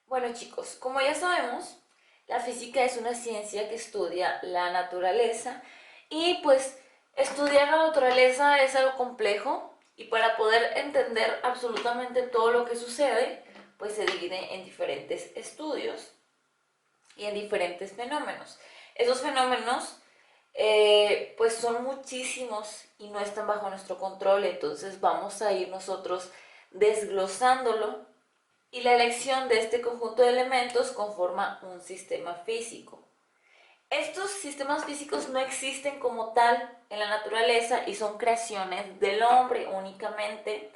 Bueno chicos, como ya sabemos, la física es una ciencia que estudia la naturaleza y pues estudiar la naturaleza es algo complejo y para poder entender absolutamente todo lo que sucede, pues se divide en diferentes estudios y en diferentes fenómenos. Esos fenómenos pues son muchísimos y no están bajo nuestro control, entonces vamos a ir nosotros desglosándolo y la elección de este conjunto de elementos conforma un sistema físico. Estos sistemas físicos no existen como tal en la naturaleza y son creaciones del hombre únicamente,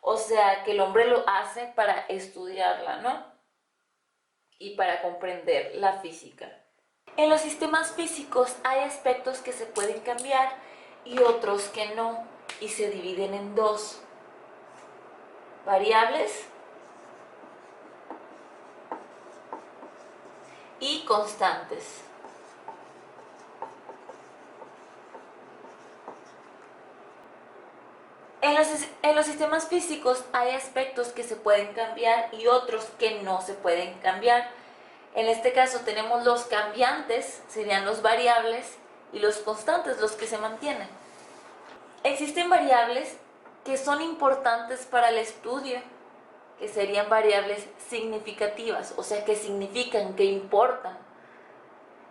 o sea que el hombre lo hace para estudiarla, ¿no? Y para comprender la física. En los sistemas físicos hay aspectos que se pueden cambiar y otros que no, y se dividen en dos: variables y constantes. En los sistemas físicos hay aspectos que se pueden cambiar y otros que no se pueden cambiar. En este caso tenemos los cambiantes, serían los variables, y los constantes, los que se mantienen. Existen variables que son importantes para el estudio, que serían variables significativas, o sea que significan, que importan.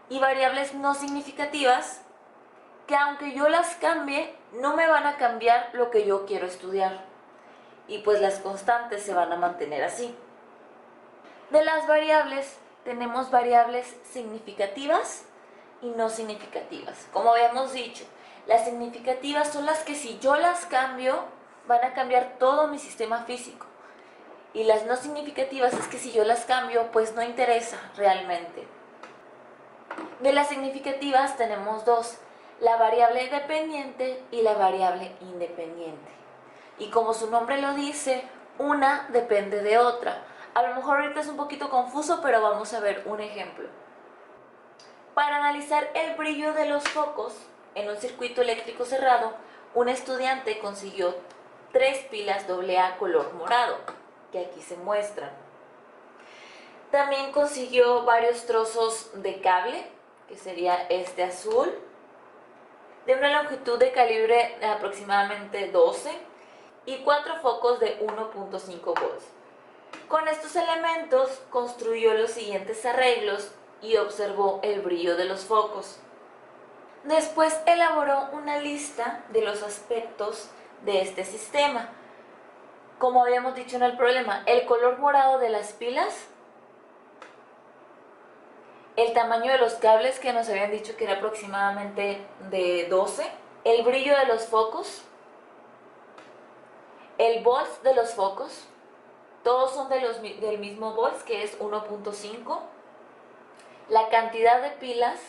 Y variables no significativas, que aunque yo las cambie, no me van a cambiar lo que yo quiero estudiar. Y pues las constantes se van a mantener así. De las variables, tenemos variables significativas y no significativas. Como habíamos dicho, las significativas son las que si yo las cambio, van a cambiar todo mi sistema físico. Y las no significativas es que si yo las cambio, pues no interesa realmente. De las significativas tenemos dos: la variable dependiente y la variable independiente. Y como su nombre lo dice, una depende de otra. A lo mejor ahorita es un poquito confuso, pero vamos a ver un ejemplo. Para analizar el brillo de los focos en un circuito eléctrico cerrado, un estudiante consiguió 3 pilas AA color morado, que aquí se muestran. También consiguió varios trozos de cable, que sería este azul, de una longitud de calibre de aproximadamente 12 y 4 focos de 1.5 volts. Con estos elementos construyó los siguientes arreglos y observó el brillo de los focos. Después elaboró una lista de los aspectos de este sistema. Como habíamos dicho en el problema, el color morado de las pilas, el tamaño de los cables, que nos habían dicho que era aproximadamente de 12, el brillo de los focos, el volts de los focos, todos son del mismo volts, que es 1.5, la cantidad de pilas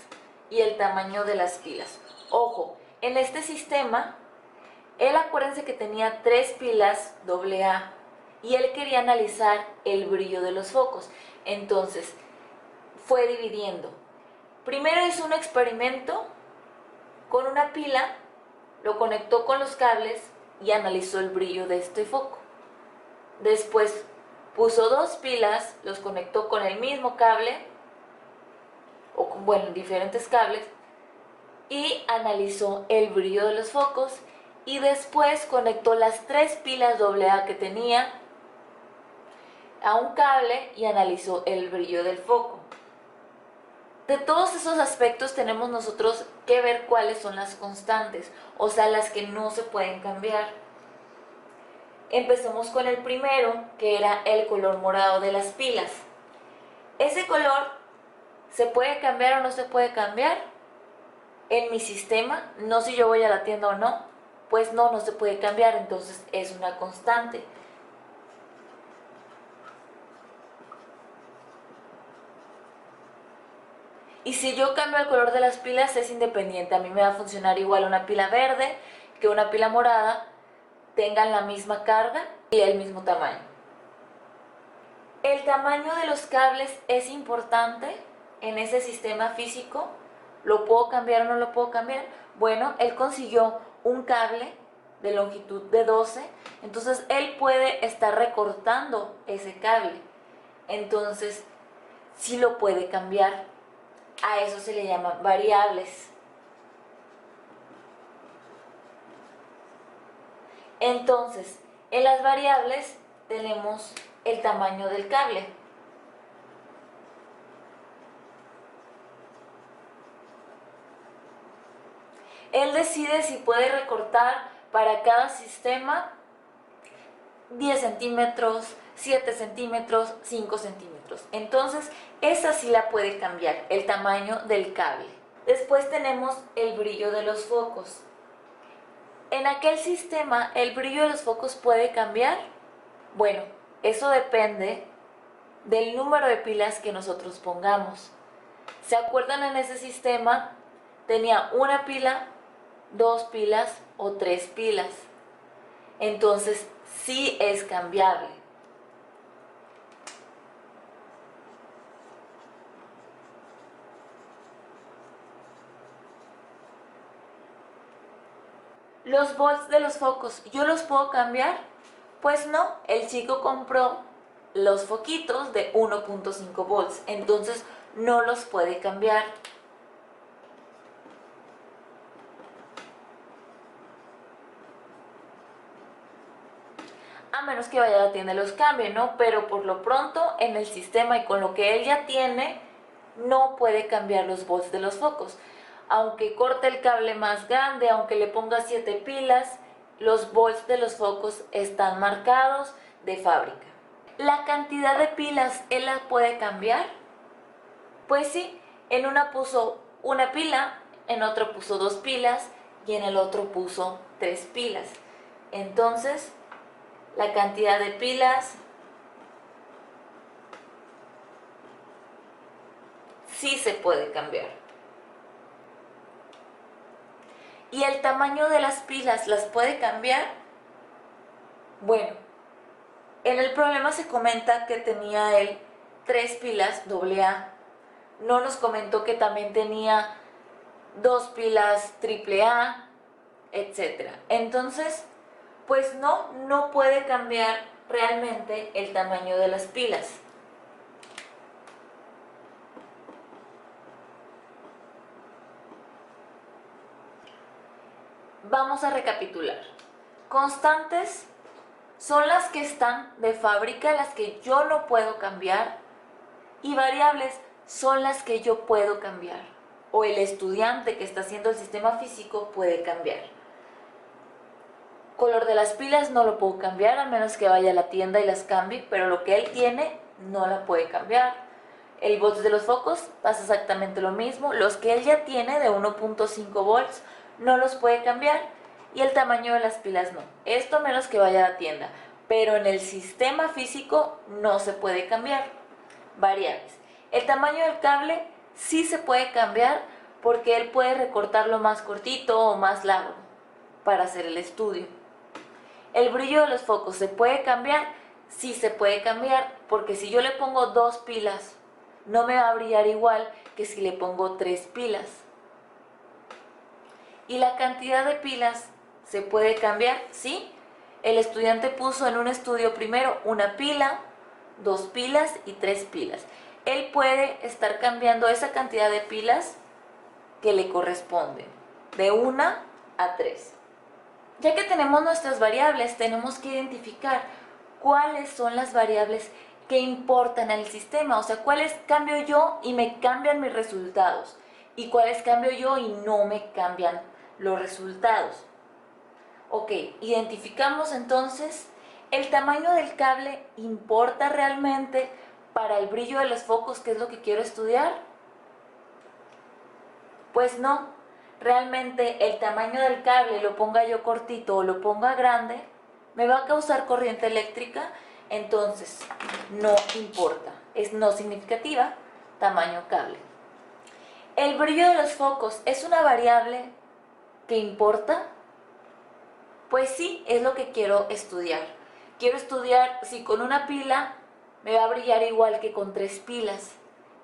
y el tamaño de las pilas. Ojo, en este sistema, acuérdense que tenía 3 pilas AA y él quería analizar el brillo de los focos. Entonces, fue dividiendo. Primero hizo un experimento con una pila, lo conectó con los cables y analizó el brillo de este foco. Después puso 2 pilas, los conectó con el mismo cable, o bueno, diferentes cables, y analizó el brillo de los focos. Y después conectó las 3 pilas AA que tenía a un cable y analizó el brillo del foco. De todos esos aspectos tenemos nosotros que ver cuáles son las constantes, o sea, las que no se pueden cambiar. Empecemos con el primero, que era el color morado de las pilas. Ese color se puede cambiar o no se puede cambiar en mi sistema, no si yo voy a la tienda o no, pues no se puede cambiar, entonces es una constante. Y si yo cambio el color de las pilas es independiente, a mí me va a funcionar igual una pila verde que una pila morada, tengan la misma carga y el mismo tamaño. El tamaño de los cables es importante en ese sistema físico. ¿Lo puedo cambiar o no lo puedo cambiar? Bueno, él consiguió un cable de longitud de 12, entonces él puede estar recortando ese cable. entonces sí lo puede cambiar. A eso se le llama variables. Entonces, en las variables tenemos el tamaño del cable. Él decide si puede recortar para cada sistema 10 centímetros, 7 centímetros, 5 centímetros. Entonces, esa sí la puede cambiar, el tamaño del cable. Después tenemos el brillo de los focos. En aquel sistema, ¿el brillo de los focos puede cambiar? Bueno, eso depende del número de pilas que nosotros pongamos. ¿Se acuerdan? En ese sistema tenía una pila, 2 pilas o 3 pilas. Entonces, sí es cambiable. Los volts de los focos, ¿yo los puedo cambiar? Pues no, el chico compró los foquitos de 1.5 volts, entonces no los puede cambiar. A menos que vaya a la tienda y los cambie, ¿no? Pero por lo pronto en el sistema y con lo que él ya tiene, no puede cambiar los volts de los focos. Aunque corte el cable más grande, aunque le ponga 7 pilas, los volts de los focos están marcados de fábrica. ¿La cantidad de pilas él la puede cambiar? Pues sí, en una puso una pila, en otro puso 2 pilas y en el otro puso 3 pilas. Entonces, la cantidad de pilas sí se puede cambiar. ¿Y el tamaño de las pilas las puede cambiar? Bueno, en el problema se comenta que tenía él 3 pilas AA. No nos comentó que también tenía 2 pilas AAA, etc. Entonces, pues no puede cambiar realmente el tamaño de las pilas. Vamos a recapitular. Constantes son las que están de fábrica, las que yo no puedo cambiar, y variables son las que yo puedo cambiar, o el estudiante que está haciendo el sistema físico puede cambiar. Color de las pilas no lo puedo cambiar, a menos que vaya a la tienda y las cambie, pero lo que él tiene no la puede cambiar. El volts de los focos pasa exactamente lo mismo, los que él ya tiene de 1.5 volts no los puede cambiar, y el tamaño de las pilas no. Esto a menos que vaya a la tienda, pero en el sistema físico no se puede cambiar. Variables. El tamaño del cable sí se puede cambiar porque él puede recortarlo más cortito o más largo para hacer el estudio. El brillo de los focos se puede cambiar, sí se puede cambiar, porque si yo le pongo 2 pilas no me va a brillar igual que si le pongo 3 pilas. ¿Y la cantidad de pilas se puede cambiar? Sí. El estudiante puso en un estudio primero una pila, 2 pilas y 3 pilas. Él puede estar cambiando esa cantidad de pilas que le corresponden, de 1 a 3. Ya que tenemos nuestras variables, tenemos que identificar cuáles son las variables que importan al sistema, o sea, cuáles cambio yo y me cambian mis resultados, y cuáles cambio yo y no me cambian los resultados. Ok, identificamos entonces, ¿el tamaño del cable importa realmente para el brillo de los focos, que es lo que quiero estudiar? Pues no, realmente el tamaño del cable, lo ponga yo cortito o lo ponga grande, me va a causar corriente eléctrica, entonces no importa, es no significativa, tamaño cable. ¿El brillo de los focos es una variable que importa? Pues sí, es lo que quiero estudiar. Quiero estudiar si con una pila me va a brillar igual que con 3 pilas.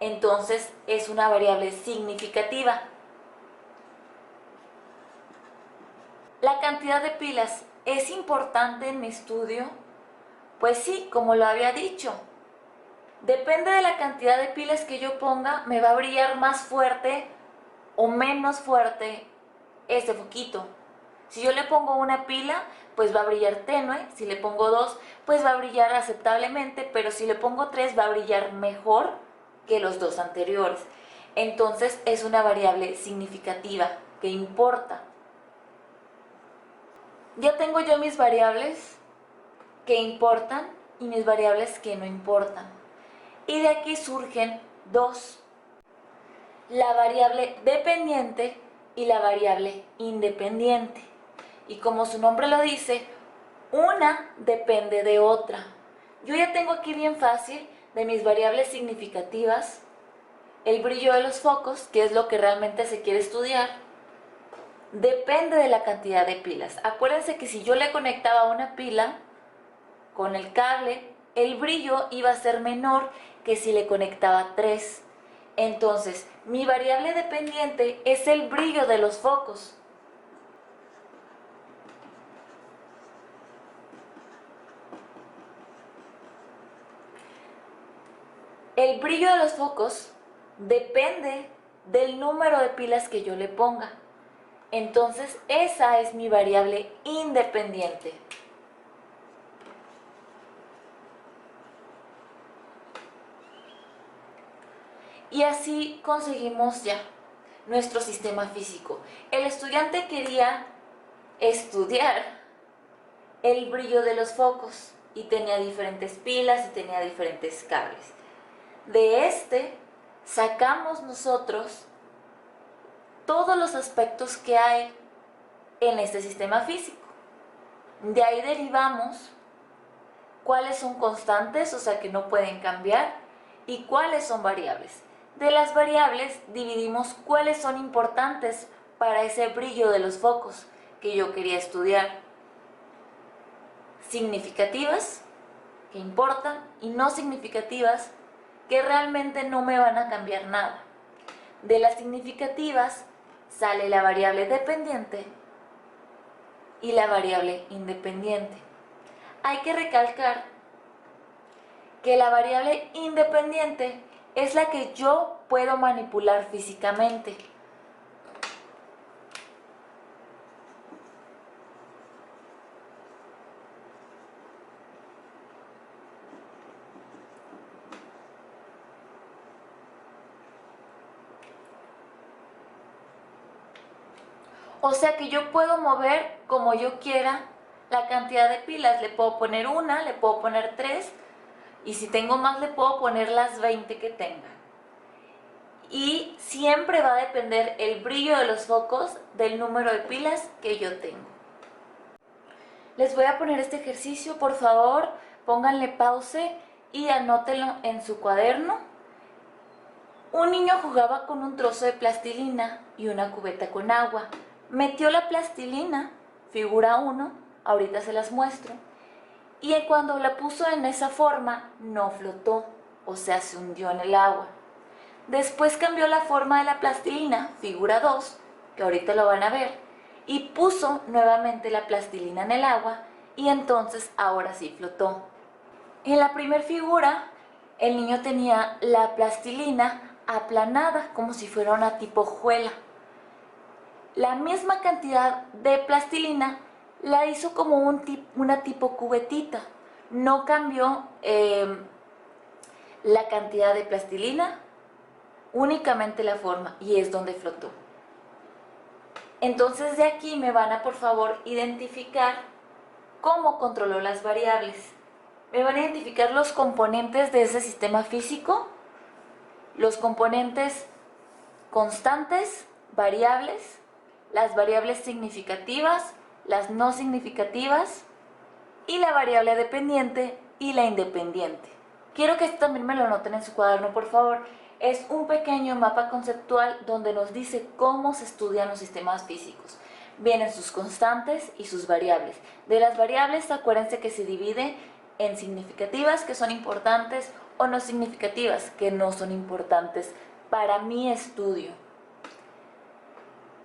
Entonces es una variable significativa. ¿La cantidad de pilas es importante en mi estudio? Pues sí, como lo había dicho. Depende de la cantidad de pilas que yo ponga, me va a brillar más fuerte o menos fuerte este foquito. Si yo le pongo una pila, pues va a brillar tenue. Si le pongo dos, pues va a brillar aceptablemente, pero si le pongo tres, va a brillar mejor que los dos anteriores. Entonces es una variable significativa que importa. Ya tengo yo mis variables que importan y mis variables que no importan. Y de aquí surgen dos: la variable dependiente y la variable independiente. Y como su nombre lo dice, una depende de otra. Yo ya tengo aquí bien fácil de mis variables significativas el brillo de los focos, que es lo que realmente se quiere estudiar, depende de la cantidad de pilas. Acuérdense que si yo le conectaba una pila con el cable, el brillo iba a ser menor que si le conectaba tres. Entonces, mi variable dependiente es el brillo de los focos. El brillo de los focos depende del número de pilas que yo le ponga. Entonces, esa es mi variable independiente. Y así conseguimos ya nuestro sistema físico. El estudiante quería estudiar el brillo de los focos y tenía diferentes pilas y tenía diferentes cables. De este sacamos nosotros todos los aspectos que hay en este sistema físico. De ahí derivamos cuáles son constantes, o sea que no pueden cambiar, y cuáles son variables. De las variables dividimos cuáles son importantes para ese brillo de los focos que yo quería estudiar. Significativas, que importan, y no significativas, que realmente no me van a cambiar nada. De las significativas sale la variable dependiente y la variable independiente. Hay que recalcar que la variable independiente es la que yo puedo manipular físicamente. O sea que yo puedo mover como yo quiera la cantidad de pilas. Le puedo poner una, le puedo poner tres, y si tengo más le puedo poner las 20 que tenga. Y siempre va a depender el brillo de los focos del número de pilas que yo tengo. Les voy a poner este ejercicio, por favor, pónganle pause y anótenlo en su cuaderno. Un niño jugaba con un trozo de plastilina y una cubeta con agua. Metió la plastilina, figura 1, ahorita se las muestro, y cuando la puso en esa forma no flotó, o sea, se hundió en el agua. Después cambió la forma de la plastilina, figura 2, que ahorita lo van a ver, y puso nuevamente la plastilina en el agua, y entonces ahora sí flotó. En la primera figura, el niño tenía la plastilina aplanada, como si fuera una tipo hojuela. La misma cantidad de plastilina la hizo como una tipo cubetita. No cambió la cantidad de plastilina, únicamente la forma, y es donde flotó. Entonces de aquí me van a, por favor, identificar cómo controló las variables. Me van a identificar los componentes de ese sistema físico, los componentes constantes, variables, las variables significativas, las no significativas, y la variable dependiente y la independiente. Quiero que esto también me lo anoten en su cuaderno, por favor. Es un pequeño mapa conceptual donde nos dice cómo se estudian los sistemas físicos. Vienen sus constantes y sus variables. De las variables, acuérdense que se divide en significativas, que son importantes, o no significativas, que no son importantes para mi estudio.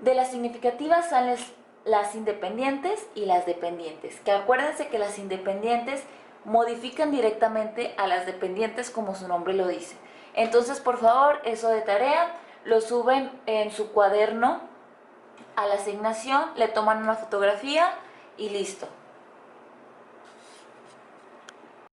De las significativas salen las independientes y las dependientes, que acuérdense que las independientes modifican directamente a las dependientes como su nombre lo dice. Entonces, por favor, eso de tarea, lo suben en su cuaderno a la asignación, le toman una fotografía y listo.